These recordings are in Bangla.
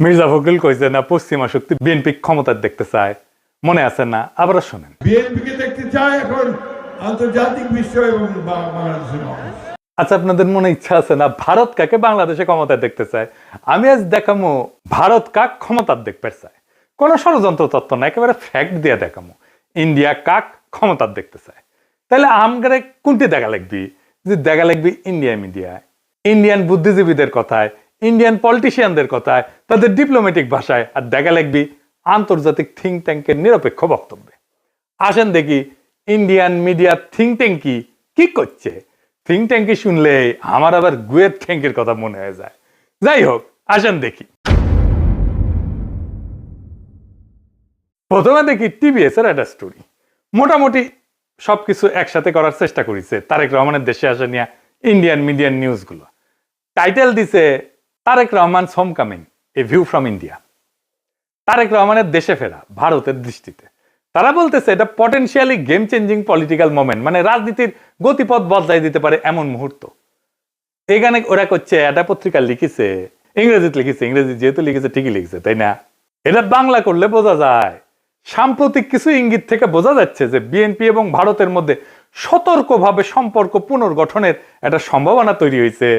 মির্জা ফখরুল কইছে না পশ্চিমা শক্তি বিএনপি ক্ষমতা দেখতে চায়, মনে আছে না? আবারও শোনেন। বিএনপিকে দেখতে চায় এখন আন্তর্জাতিক বিশ্ব এবং বাংলাদেশের মানুষ। আচ্ছা, আপনাদের মনে ইচ্ছা আছে না ভারত কাকে বাংলাদেশে ক্ষমতায় দেখতে চায়? আমি আজ দেখামো ভারত কাক ক্ষমতার দেখতে চায়। কোন ষড়যন্ত্র তত্ত্ব না, একেবারে ফ্যাক্ট দিয়ে দেখামো ইন্ডিয়া কাক ক্ষমতার দেখতে চায়। তাহলে আমগারে কোনটি দেখা লাগবি? যে দেখা লাগবি ইন্ডিয়া মিডিয়ায়, ইন্ডিয়ান বুদ্ধিজীবীদের কথায়, ইন্ডিয়ান পলিটিশিয়ানদের কথায়, তাদের ডিপ্লোম্যাটিক ভাষায়, আর দেখা লাগবি আন্তর্জাতিক থিঙ্ক ট্যাঙ্কের নিরপেক্ষ বক্তব্যে। আসেন দেখি ইন্ডিয়ান মিডিয়া থিঙ্ক ট্যাঙ্ক কি করছে। থিঙ্ক ট্যাঙ্কি শুনলে আমার আবার গুয়ের ট্যাঙ্কের কথা মনে হয়ে যায়। যাই হোক, আসেন দেখি। প্রথমে দেখি টিভিএস এর একটা স্টোরি। মোটামুটি সবকিছু একসাথে করার চেষ্টা করেছে তারেক রহমানের দেশে আসা নিয়ে ইন্ডিয়ান মিডিয়ান নিউজ গুলো। টাইটেল দিছে Tarique Rahman home coming, a view from India. Tarique রহমানের দেশে ফেরা ভারতের দৃষ্টিতে। তারা বলতেছে এটা potentially game changing political moment, মানে রাজনীতির গতিপথ বদলাই দিতে পারে এমন মুহূর্ত। এখানে ওরা করছে, এটা পত্রিকা লিখেছে, ইংরেজিতে লিখেছে, ইংরেজি যেহেতু লিখেছে ঠিকই লিখেছে, তাই না? এটা বাংলা করলে বোঝা যায় সাম্প্রতিক কিছু ইঙ্গিত থেকে বোঝা যাচ্ছে যে বিএনপি এবং ভারতের মধ্যে সতর্কভাবে সম্পর্ক পুনর্গঠনের একটা সম্ভাবনা তৈরি হয়েছে,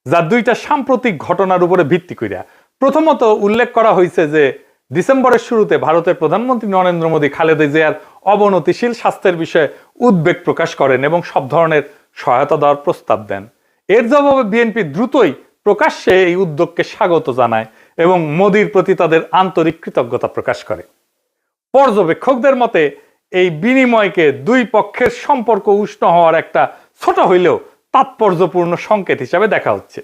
যা দুইটা সাম্প্রতিক ঘটনার উপরে ভিত্তি করিয়া। প্রথমত উল্লেখ করা হয়েছে যে ডিসেম্বরের শুরুতে ভারতের প্রধানমন্ত্রী নরেন্দ্র মোদী খালেদা জিয়ার অবনতিশীল স্বাস্থ্যের বিষয়ে উদ্বেগ প্রকাশ করেন এবং সব ধরনের সহায়তা দেওয়ার প্রস্তাব দেন। এর জবাবে বিএনপি দ্রুতই প্রকাশ্যে এই উদ্যোগকে স্বাগত জানায় এবং মোদীর প্রতি তাদের আন্তরিক কৃতজ্ঞতা প্রকাশ করে। পর্যবেক্ষকদের মতে এই বিনিময়কে দুই পক্ষের সম্পর্ক উষ্ণ হওয়ার একটা ছোট হইলেও তাৎপর্যপূর্ণ সংকেত হিসাবে দেখা হচ্ছে।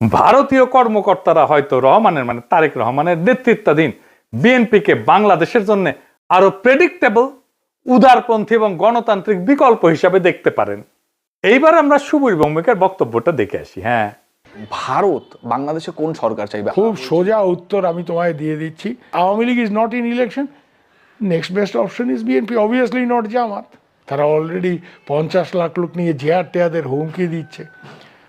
ভারতীয় কর্মকর্তারা হয়তো রহমানের, মানে তারেক রহমানের নেতৃত্বাধীন বিএনপিকে বাংলাদেশের জন্য আরো প্রেডিক্টেবল, উদারপন্থী এবং গণতান্ত্রিক বিকল্প হিসাবে দেখতে পারেন। এইবার আমরা সুবীর ভৌমিকের বক্তব্যটা দেখে আসি। হ্যাঁ, ভারত বাংলাদেশে কোন সরকার চাইবে? খুব সোজা উত্তর আমি তোমায় দিয়ে দিচ্ছি। Awami League is not in election, next best option is BNP, obviously not Jamaat. তারা অলরেডি 50 লাখ লোক নিয়ে জেহার টেয়াদের হুমকি দিচ্ছে।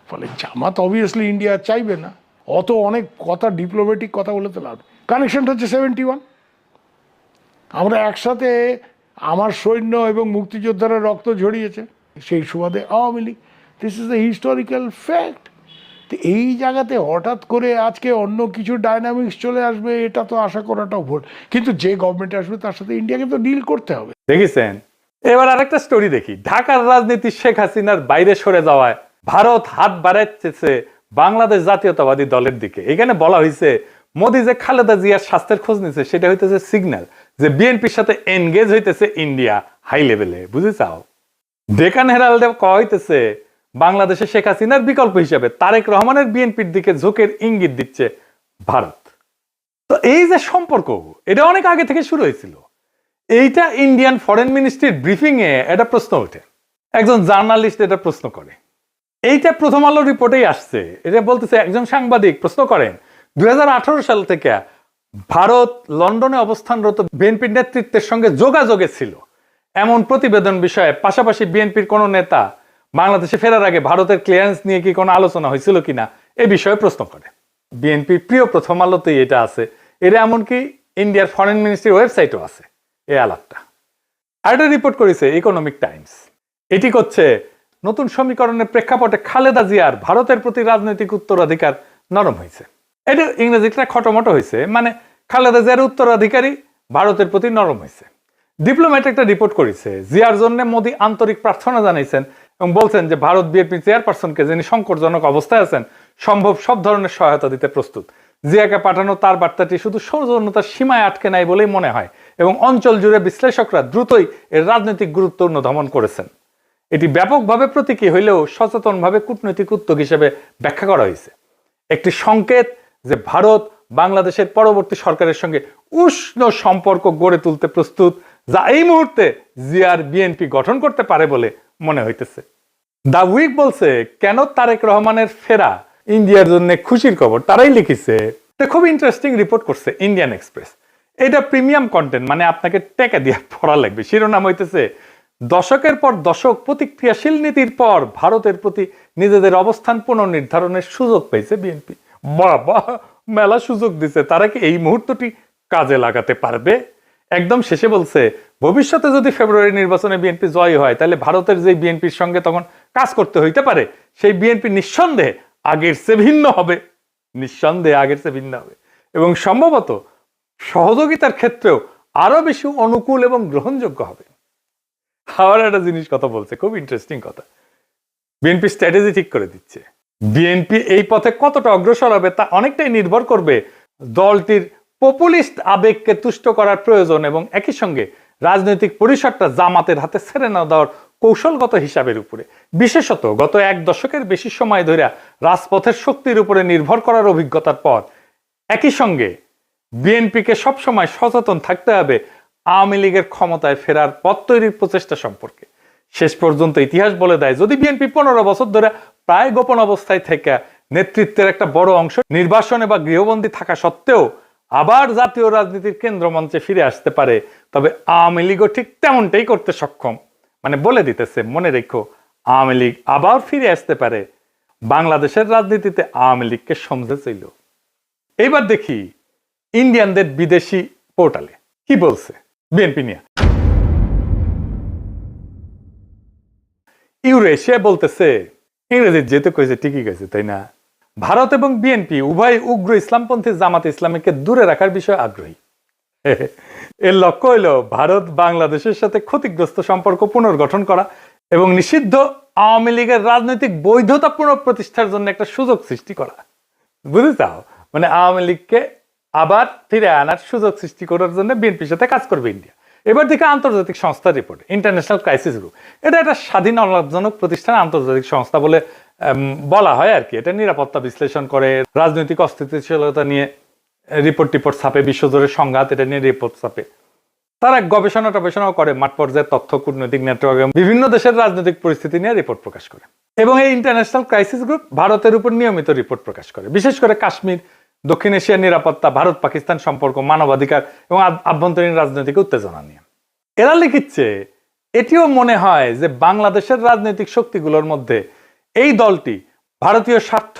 ফলে জামাত অবভিয়াসলি ইন্ডিয়া চাইবে না। অত অনেক কথা, ডিপ্লোম্যাটিক কথা বলে তো লাভ। কানেকশনটা হচ্ছে 71। আমরা একসাথে, আমার সৈন্য এবং মুক্তিযোদ্ধারা রক্ত ঝরিয়েছে, সেই সুবাদে Awami League. This is the historical fact. তো এই জায়গাতে হঠাৎ করে আজকে অন্য কিছু ডায়নামিক্স চলে আসবে, এটা তো আশা করাটাও ভুল। কিন্তু যে গভর্নমেন্ট আসবে তার সাথে ইন্ডিয়াকে তো ডিল করতে হবে। দেখেছেন? এবার আরেকটা স্টোরি দেখি। ঢাকার রাজনীতি শেখ হাসিনার বাইরে সরে যাওয়ায় ভারত হাত বাড়াচ্ছে বাংলাদেশ জাতীয়তাবাদী দলের দিকে। এখানে বলা হয়েছে মোদী যে খালেদা জিয়ার স্বাস্থ্যের খোঁজ নিচ্ছে, সেটা হইতেছে সিগন্যাল যে বিএনপির সাথে এনগেজ হইতেছে ইন্ডিয়া হাই লেভেলে। বুঝে চাও? ডেকান হেরাল্ডে কওয়া হইতেছে বাংলাদেশে শেখ হাসিনার বিকল্প হিসাবে তারেক রহমানের বিএনপির দিকে ঝোঁকের ইঙ্গিত দিচ্ছে ভারত। তো এই যে সম্পর্ক, এটা অনেক আগে থেকে শুরু হয়েছিল। এইটা ইন্ডিয়ান ফরেন মিনিস্ট্রির ব্রিফিং এ এটা প্রশ্ন ওঠে, একজন জার্নালিস্ট এটা প্রশ্ন করে। এইটা প্রথম আলো রিপোর্টেই আসছে। এটা বলতেছে, একজন সাংবাদিক প্রশ্ন করেন 2018 সাল থেকে ভারত লন্ডনে অবস্থানরত বিএনপির নেতৃত্বের সঙ্গে যোগাযোগে ছিল এমন প্রতিবেদন বিষয়ে, পাশাপাশি বিএনপির কোন নেতা বাংলাদেশে ফেরার আগে ভারতের ক্লিয়ারেন্স নিয়ে কি কোনো আলোচনা হয়েছিল কিনা এ বিষয়ে প্রশ্ন করে। বিএনপির প্রিয় প্রথম আলোতেই এটা আছে। এটা এমনকি ইন্ডিয়ার ফরেন মিনিস্ট্রির ওয়েবসাইটও আছে এই আলাপটা। আর এটা রিপোর্ট করেছে ইকোনমিক টাইমস। এটি করছে নতুন সমীকরণের প্রেক্ষাপটে খালেদা জিয়ার ভারতের প্রতি রাজনৈতিক উত্তরাধিকার নরম হয়েছে। এটা ইংরেজিটা খটোমটো হয়েছে, মানে খালেদা জিয়ার উত্তরাধিকারী ভারতের প্রতি নরম হয়েছে। ডিপ্লোম্যাট একটা রিপোর্ট করেছে, জিয়ার জন্য মোদী আন্তরিক প্রার্থনা জানাইছেন এবং বলছেন যে ভারত বিএনপি চেয়ারপারসনকে, যিনি সংকটজনক অবস্থায় আছেন, সম্ভব সব ধরনের সহায়তা দিতে প্রস্তুত। জিয়াকে পাঠানো তার বার্তাটি শুধু সৌজন্যতার সীমায় আটকে নাই বলেই মনে হয় এবং অঞ্চল জুড়ে বিশ্লেষকরা দ্রুতই এর রাজনৈতিক গুরুত্ব অনুধাবন করেছেন। এটি ব্যাপকভাবে প্রতীকী হইলেও সচেতনভাবে কূটনৈতিক উদ্যোগ হিসেবে ব্যাখ্যা করা হয়েছে। একটি সংকেত যে ভারত বাংলাদেশের পরবর্তী সরকারের সঙ্গে উষ্ণ সম্পর্ক গড়ে তুলতে প্রস্তুত, যা এই মুহূর্তে জিয়ার বিএনপি গঠন করতে পারে বলে মনে হইতেছে। দা উইক বলছে, কেন তারেক রহমানের ফেরা ইন্ডিয়ার জন্য খুশির খবর। তারাই লিখেছে, খুব ইন্টারেস্টিং রিপোর্ট করছে ইন্ডিয়ান এক্সপ্রেস। এটা প্রিমিয়াম কন্টেন্ট, মানে আপনাকে টাকা দিয়ে পড়া লাগবে। শিরোনাম হইতেছে, দশকের পর দশক প্রতিক্রিয়াশীল নীতির পর ভারতের প্রতি নিজেদের অবস্থান পুনর্নির্ধারণের সুযোগ পেয়েছে বিএনপি। বাবা, মেলা সুযোগ দিছে, তারা কি এই মুহূর্তটি কাজে লাগাতে পারবে? একদম শেষে বলছে ভবিষ্যতে যদি ফেব্রুয়ারি নির্বাচনে বিএনপি জয় হয় তাহলে ভারতের যে বিএনপির সঙ্গে তখন কাজ করতে হইতে পারে সেই বিএনপি নিঃসন্দেহে আগের চেয়ে ভিন্ন হবে, নিঃসন্দেহে আগের চেয়ে ভিন্ন হবে এবং সম্ভবত সহযোগিতার ক্ষেত্রেও আরো বেশি অনুকূল এবং গ্রহণযোগ্য হবে। আবার একটা জিনিস কথা বলছে, খুব ইন্টারেস্টিং কথা, বিএনপি স্ট্র্যাটেজি ঠিক করে দিচ্ছে। বিএনপি এই পথে কতটা অগ্রসর হবে তা অনেকটাই নির্ভর করবে দলটির পপুলিস্ট আবেগকে তুষ্ট করার প্রয়োজন এবং একই সঙ্গে রাজনৈতিক পরিসরটা জামাতের হাতে ছেড়ে না দেওয়ার কৌশলগত হিসাবের উপরে। বিশেষত গত এক দশকের বেশি সময় ধরে রাজপথের শক্তির উপরে নির্ভর করার অভিজ্ঞতার পর একই সঙ্গে বিএনপিকে সবসময় সচেতন থাকতে হবে আওয়ামী লীগের ক্ষমতায় ফেরার পথ তৈরির প্রচেষ্টা সম্পর্কে। শেষ পর্যন্ত ইতিহাস বলে দেয় যদি বিএনপি 15 বছর ধরে প্রায় গোপন অবস্থায় থেকে নেতৃত্বের একটা বড় অংশ নির্বাসনে বা গৃহবন্দী থাকা সত্ত্বেও আবার জাতীয় রাজনীতির কেন্দ্রমঞ্চে ফিরে আসতে পারে, তবে আওয়ামী লীগও ঠিক তেমনটাই করতে সক্ষম। মানে বলে দিতেছে মনে রেখো আওয়ামী লীগ আবার ফিরে আসতে পারে। বাংলাদেশের রাজনীতিতে আওয়ামী লীগকে সমঝে ছিল। এইবার দেখি ইন্ডিয়ানদের বিদেশি পোর্টালে কি বলছে বিএনপি নিয়ে। ইউরেশিয়া বলতেছে, ইংরেজি যেহেতু কয়েছে ঠিকই কয়েছে তাই না, ভারত এবং বিএনপি উভয় উগ্র ইসলামপন্থী জামাত ইসলামীকে দূরে রাখার বিষয়ে আগ্রহী। এর লক্ষ্য হইল ভারত বাংলাদেশের সাথে ক্ষতিগ্রস্ত সম্পর্ক পুনর্গঠন করা এবং নিষিদ্ধ আওয়ামী লীগের রাজনৈতিক বৈধতা পুনঃপ্রতিষ্ঠার জন্য একটা সুযোগ সৃষ্টি করা। বুঝতে চাও? মানে আওয়ামী লীগকে আবার ফিরে আনার সুযোগ সৃষ্টি করার জন্য বিএনপির সাথে কাজ করবে ইন্ডিয়া। এবার দেখে আন্তর্জাতিক সংস্থার রিপোর্ট, ইন্টারন্যাশনাল ক্রাইসিস গ্রুপ, এটা একটা স্বাধীন অলাভজনক প্রতিষ্ঠান, আন্তর্জাতিক সংস্থা বলে বলা হয় আর কি। এটা নিরাপত্তা বিশ্লেষণ করে, রাজনৈতিক অস্থিতিশীলতা নিয়ে রিপোর্ট ছাপে, বিশ্বজুড়ে সংঘাত এটা নিয়ে রিপোর্ট ছাপে। তারা গবেষণাও করে, মাঠ পর্যায়ে তথ্য, কূটনৈতিক নেটওয়ার্ক এবং বিভিন্ন দেশের রাজনৈতিক পরিস্থিতি নিয়ে রিপোর্ট প্রকাশ করে। এবং এই ইন্টারন্যাশনাল ক্রাইসিস গ্রুপ ভারতের উপর নিয়মিত রিপোর্ট প্রকাশ করে, বিশেষ করে কাশ্মীর, দক্ষিণ এশিয়ার নিরাপত্তা, ভারত পাকিস্তান সম্পর্ক, মানবাধিকার এবং আভ্যন্তরীণ রাজনৈতিক উত্তেজনা নিয়ে। এরা লিখিচ্ছে এটিও মনে হয় যে বাংলাদেশের রাজনৈতিক শক্তিগুলোর মধ্যে এই দলটি ভারতীয় স্বার্থ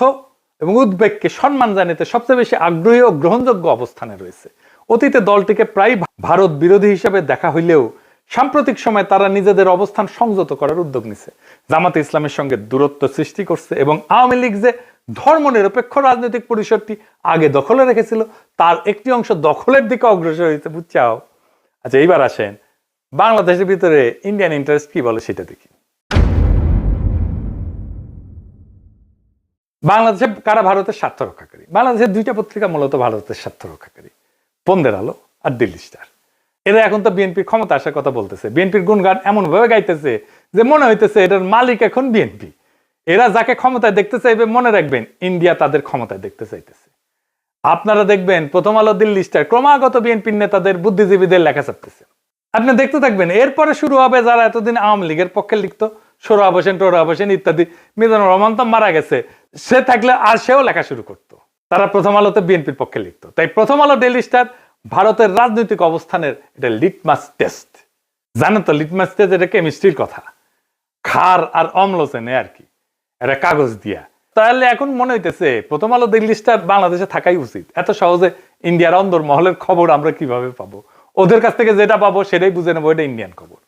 এবং উদ্বেগকে সম্মান জানাতে সবচেয়ে বেশি আগ্রহী ও গ্রহণযোগ্য অবস্থানে রয়েছে। অতীতে দলটিকে প্রায় ভারত বিরোধী হিসেবে দেখা হইলেও সাম্প্রতিক সময়ে তারা নিজেদের অবস্থান সংযত করার উদ্যোগ নিছে, জামাতে ইসলামের সঙ্গে দূরত্ব সৃষ্টি করছে এবং আওয়ামী লীগ যে ধর্মনিরপেক্ষ রাজনৈতিক পরিসরটি আগে দখলে রেখেছিল তার একটি অংশ দখলের দিকে অগ্রসর হয়েছে। বুঝছাও? আচ্ছা এইবার আসেন বাংলাদেশের ভিতরে ইন্ডিয়ান ইন্টারেস্ট কি বলে সেটা দেখি। বাংলাদেশে কারা ভারতের স্বার্থ রক্ষাকারী? বাংলাদেশের দুইটা পত্রিকা মূলত ভারতের স্বার্থ রক্ষাকারী, বন্দের আলো আর দিল্লি স্টার। এরা এখন তো বিএনপির ক্ষমতা আসার কথা বলতেছে, বিএনপির গুণগান এমন ভাবে গাইতেছে যে মনে হইতেছে এটার মালিক এখন বিএনপি। এরা যাকে ক্ষমতায় দেখতে চাইবে মনে রাখবেন ইন্ডিয়া তাদের ক্ষমতায় দেখতে চাইতেছে। আপনারা দেখবেন প্রথম আলো, দিল্লি স্টার ক্রমাগত বিএনপির নেতাদের, বুদ্ধিজীবীদের লেখা ছাপতেছে। আপনি দেখতে থাকবেন এরপরে শুরু হবে যারা এতদিন আওয়ামী লীগের পক্ষে লিখতো, সোহরাব হোসেন, টোহরাব হোসেন ইত্যাদি। মিজানুর রহমান তো মারা গেছে, সে থাকলে আর সেও লেখা শুরু করতো। তারা প্রথম আলোতে বিএনপির পক্ষে লিখতো। তাই প্রথম আলো, দিল্লি স্টার ভারতের রাজনৈতিক অবস্থানের এটা লিটমাস টেস্ট। জানো তো লিটমাস টেস্ট এটা কেমিস্ট্রির কথা, ক্ষার আর অম্ল চেনে আর কি, এটা কাগজ দিয়া। তাহলে এখন মনে হইতেছে প্রথম আলো, দিল্লি স্টার বাংলাদেশে থাকাই উচিত। এত সহজে ইন্ডিয়ার অন্দর মহলের খবর আমরা কিভাবে পাবো? ওদের কাছ থেকে যেটা পাবো সেটাই বুঝে নেবো এটা ইন্ডিয়ান খবর।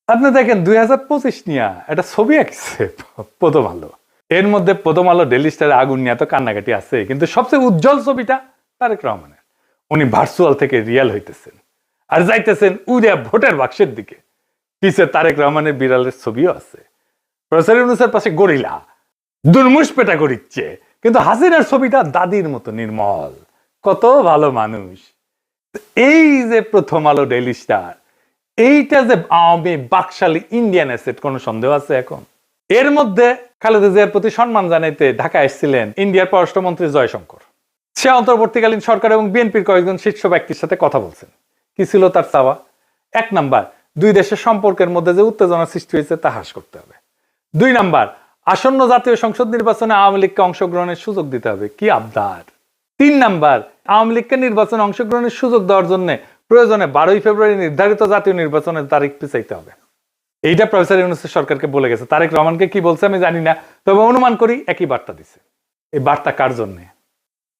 আপনি দেখেন 2025 নিয়ে একটা ছবি আঁকছে প্রথম আলো, এর মধ্যে প্রথম আলো, দিল্লি স্টারে আগুন নিয়ে তো কান্নাকাটি আছে, কিন্তু সবচেয়ে উজ্জ্বল ছবিটা তারেক রহমানের। উনি ভার্চুয়াল থেকে রিয়েল হইতেছেন আর যাইতেছেন উড়িয়া ভোটের বাক্সের দিকে। পিছে তারেক রহমানের বিড়ালের ছবিও আছে। প্রফেসর ইউনূসের পাশে গরিলা দুর্মুষ পেটা করিচ্ছে, কিন্তু হাসিনার ছবিটা দাদির মতো নির্মল, কত ভালো মানুষ। এই যে প্রথম আলো, ডেইলি স্টার, এইটা যে আওয়ামী বাকশালী ইন্ডিয়ান অ্যাসেট, কোনো সন্দেহ আছে এখন? এর মধ্যে খালেদা জিয়ার প্রতি সম্মান জানাইতে ঢাকা এসেছিলেন ইন্ডিয়ার পররাষ্ট্রমন্ত্রী জয়শঙ্কর। সে অন্তর্বর্তীকালীন সরকার এবং বিএনপির কয়েকজন শীর্ষ ব্যক্তির সাথে কথা বলছেন। কি ছিল তার চাওয়া? 1 নাম্বার, দুই দেশের সম্পর্কের মধ্যে যে উত্তেজনা সৃষ্টি হয়েছে তা হ্রাস করতে হবে। 2 নাম্বার, আসন্ন জাতীয় সংসদ নির্বাচনে আওয়ামী লীগকে অংশগ্রহণের সুযোগ দিতে হবে। কি আবদার! 3 নাম্বার, আওয়ামী লীগকে নির্বাচনে অংশগ্রহণের সুযোগ দেওয়ার জন্য প্রয়োজনে 12 ফেব্রুয়ারি নির্ধারিত জাতীয় নির্বাচনের তারিখ পিছাইতে হবে। এইটা প্রফেসর ইউনূসের সরকারকে বলে গেছে। তারেক রহমানকে কি বলছে আমি জানি না, তবে অনুমান করি একই বার্তা দিছে। এই বার্তা কার জন্য?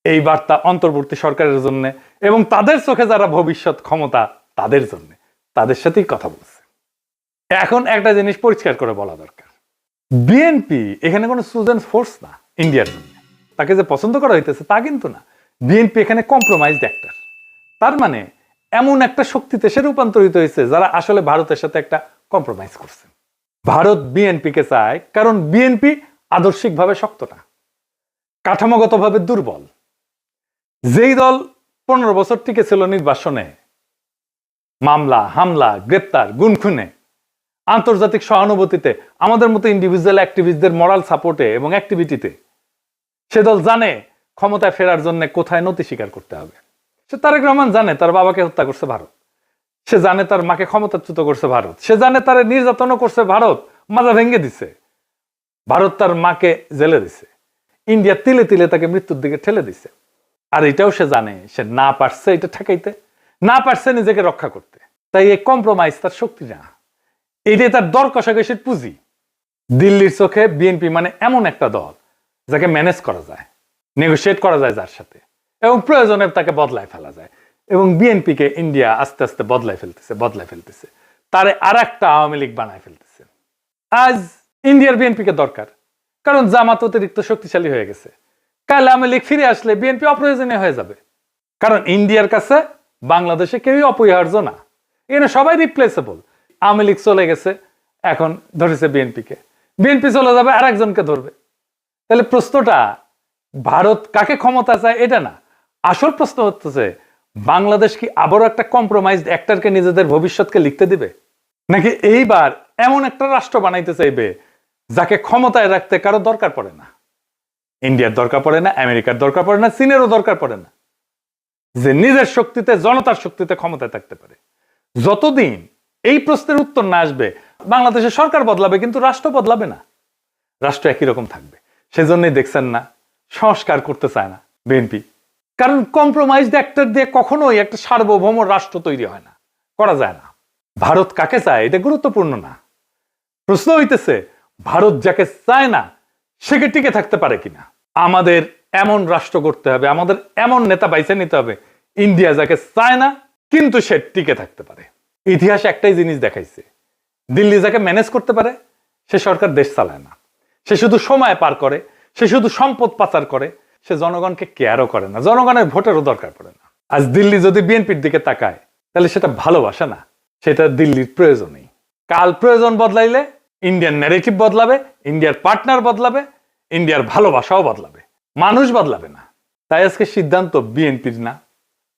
এই বার্তা অন্তর্বর্তী সরকারের জন্য এবং তাদের চোখে যারা ভবিষ্যৎ ক্ষমতা তাদের জন্য, তাদের সাথেই কথা বলছে। এখন একটা জিনিস পরিষ্কার করে বলা দরকার, বিএনপি এখানে কোনো চুজেন ফোর্স না ইন্ডিয়ার জন্য। তাকে যে পছন্দ করা হইতেছে তা কিন্তু না, বিএনপি এখানে কম্প্রোমাইজড অ্যাক্টর। তার মানে এমন একটা শক্তিতে সে রূপান্তরিত হয়েছে যারা আসলে ভারতের সাথে একটা কম্প্রোমাইজ করছে। ভারত বিএনপিকে চায় কারণ বিএনপি আদর্শিকভাবে শক্ত না, কাঠামোগতভাবে দুর্বল। যেই দল 15 বছর টিকে ছিল নির্বাসনে, মামলা হামলা গ্রেপ্তার গুনখুনে, আন্তর্জাতিক সহানুভূতিতে, আমাদের মতো ইন্ডিভিজুয়াল অ্যাক্টিভিস্টদের মরাল সাপোর্টে এবং অ্যাক্টিভিটিতে, সে দল জানে ক্ষমতায় ফেরার জন্য কোথায় নতি স্বীকার করতে হবে। সে তারেক রহমান জানে তার বাবাকে হত্যা করছে ভারত, সে জানে তার মাকে ক্ষমতাচ্যুত করছে ভারত, সে জানে তার নির্যাতনও করছে ভারত, মাজা ভেঙে দিছে ভারত, তার মাকে জেলে দিছে, ইন্ডিয়া তিলে তিলে তাকে মৃত্যুর দিকে ঠেলে দিছে। আর এটাও সে জানে সে না পারছে এটা ঠেকাইতে, না পারছে নিজেকে রক্ষা করতে। তাই এই কম্প্রোমাইজ তার শক্তি না, এটাই তার দর কষাকষির পুঁজি। দিল্লির চোখে বিএনপি মানে এমন একটা দল যাকে ম্যানেজ করা যায়, নেগোশিয়েট করা যায় যার সাথে, এবং প্রয়োজনে তাকে বদলায় ফেলা যায়। এবং বিএনপিকে ইন্ডিয়া আস্তে আস্তে বদলায় ফেলতেছে, তারে আর একটা আওয়ামী লীগ বানায় ফেলতেছে। আজ ইন্ডিয়ার বিএনপিকে দরকার, কারণ জামাত অতিরিক্ত শক্তিশালী হয়ে গেছে। কাল আওয়ামী লীগ ফিরে আসলে বিএনপি অপ্রয়োজনীয় হয়ে যাবে, কারণ ইন্ডিয়ার কাছে বাংলাদেশে কেউই অপরিহার্য না, এখানে সবাই রিপ্লেসেবল। আওয়ামী লীগ চলে গেছে, এখন ধরেছে বিএনপিকে, বিএনপি চলে যাবে আর একজনকে ধরবে। তাহলে প্রশ্নটা ভারত কাকে ক্ষমতা চায় এটা না, আসল প্রশ্ন হচ্ছে বাংলাদেশ কি আবারও একটা কম্প্রোমাইজড অ্যাক্টরকে নিজেদের ভবিষ্যৎকে লিখতে দিবে, নাকি এইবার এমন একটা রাষ্ট্র বানাইতে চাইবে যাকে ক্ষমতায় রাখতে কারো দরকার পড়ে না। ইন্ডিয়ার দরকার পড়ে না, আমেরিকার দরকার পড়ে না, চীনেরও দরকার পড়ে না, যে নিজের শক্তিতে জনতার শক্তিতে ক্ষমতায় থাকতে পারে। যতদিন এই প্রশ্নের উত্তর না আসবে বাংলাদেশের সরকার বদলাবে কিন্তু রাষ্ট্র বদলাবে না, রাষ্ট্র একই রকম থাকবে। সেজন্যই দেখছেন না সংস্কার করতে চায় না বিএনপি, কারণ কম্প্রোমাইজড অ্যাক্টর দিয়ে কখনোই একটা সার্বভৌম রাষ্ট্র তৈরি হয় না, করা যায় না। ভারত কাকে চায় এটা গুরুত্বপূর্ণ না, প্রশ্ন হইতেছে ভারত যাকে চায় না সে কি টিকে থাকতে পারে কিনা। আমাদের এমন রাষ্ট্র করতে হবে, আমাদের এমন নেতা বাইছে নিতে হবে ইন্ডিয়া যাকে চায় না কিন্তু সে টিকে থাকতে পারে। ইতিহাস একটাই জিনিস দেখাইছে, দিল্লি যাকে ম্যানেজ করতে পারে সে সরকার দেশ চালায় না, সে শুধু সময় পার করে, সে শুধু সম্পদ পাচার করে, সে জনগণকে কেয়ারও করে না, জনগণের ভোটেরও দরকার পড়ে না। আজ দিল্লি যদি বিএনপির দিকে তাকায় তাহলে সেটা ভালোবাসা না, সেটা দিল্লির প্রয়োজনই। কাল প্রয়োজন বদলাইলে ইন্ডিয়ান ন্যারেটিভ বদলাবে, ইন্ডিয়ার পার্টনার বদলাবে, ইন্ডিয়ার ভালোবাসাও বদলাবে, মানুষ বদলাবে না। তাই আজকে সিদ্ধান্ত বিএনপির না,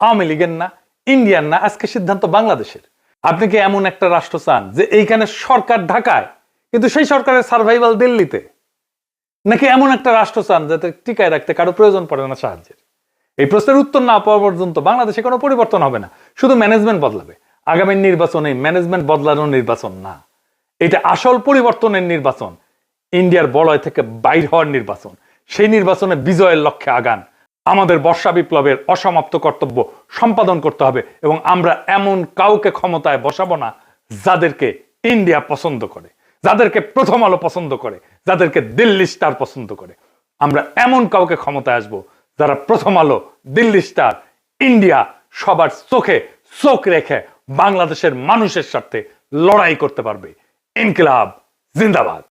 আওয়ামী লীগের না, ইন্ডিয়ার না, আজকে সিদ্ধান্ত বাংলাদেশের। আপনি কি এমন একটা রাষ্ট্র চান যে এইখানে সরকার ঢাকায় কিন্তু সেই সরকারের সার্ভাইভাল দিল্লিতে, নাকি এমন একটা রাষ্ট্র চান যাতে টিকায় রাখতে কারো প্রয়োজন পড়ে না সাহায্যের? এই প্রশ্নের উত্তর না পাওয়া পর্যন্ত বাংলাদেশে কোনো পরিবর্তন হবে না, শুধু ম্যানেজমেন্ট বদলাবে। আগামী নির্বাচন এই ম্যানেজমেন্ট বদলানোর নির্বাচন না, এটা আসল পরিবর্তনের নির্বাচন, ইন্ডিয়ার বলয় থেকে বাইর হওয়ার নির্বাচন। সেই নির্বাচনে বিজয়ের লক্ষ্যে আগান। আমাদের বর্ষা বিপ্লবের অসমাপ্ত কর্তব্য সম্পাদন করতে হবে এবং আমরা এমন কাউকে ক্ষমতায় বসাবো না যাদেরকে ইন্ডিয়া পছন্দ করে, যাদেরকে প্রথম আলো পছন্দ করে, যাদেরকে দিল্লি স্টার পছন্দ করে। আমরা এমন কাউকে ক্ষমতায় আসবো যারা প্রথম আলো, দিল্লি স্টার, ইন্ডিয়া সবার চোখে চোখ রেখে বাংলাদেশের মানুষের সাথে লড়াই করতে পারবে। ইনকিলাব জিন্দাবাদ।